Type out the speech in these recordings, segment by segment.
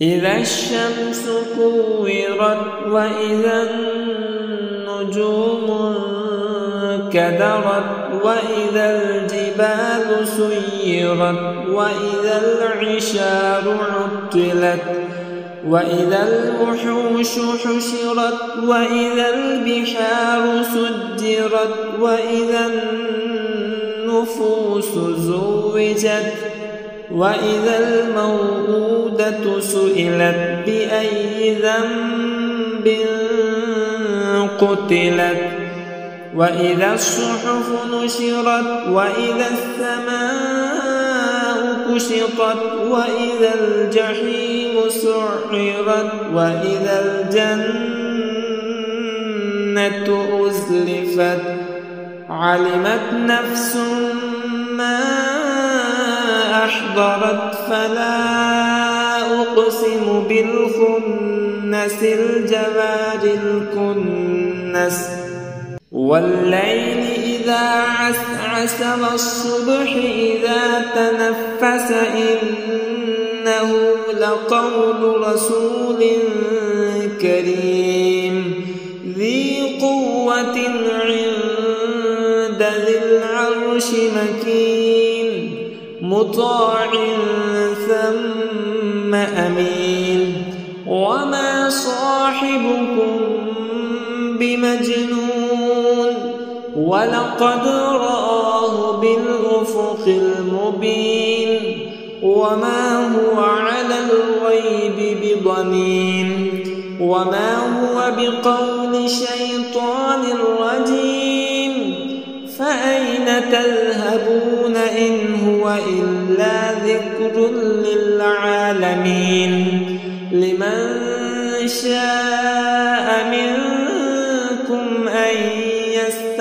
إذا الشمس كورت وإذا النجوم انكدرت وإذا الجبال سيرت وإذا العشار عطلت وإذا الوحوش حشرت وإذا البحار سجرت وإذا النفوس زوجت وإذا الموءودة سئلت بأي ذنب قتلت وإذا الصحف نشرت وإذا السماء كشطت وإذا الجحيم سعرت وإذا الجنة أزلفت علمت نفس ما أحضرت فلا أقسم بالخنس الجوار الكنس والليل إذا عسعس والصبح إذا تنفس إنه لقول رسول كريم ذي قوة عند ذي العرش مكين مطاع ثم أمين وما صاحبكم بمجنون ولقد رآه بالأفق المبين وما هو على الغيب بضنين وما هو بقول شيطان رجيم فأين تذهبون إن هو إلا ذكر للعالمين لمن شاء منكم أن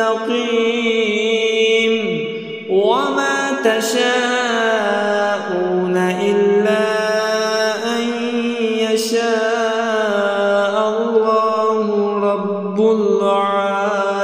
يستقيم وما تشاءون إلا أن يشاء الله رب العالمين.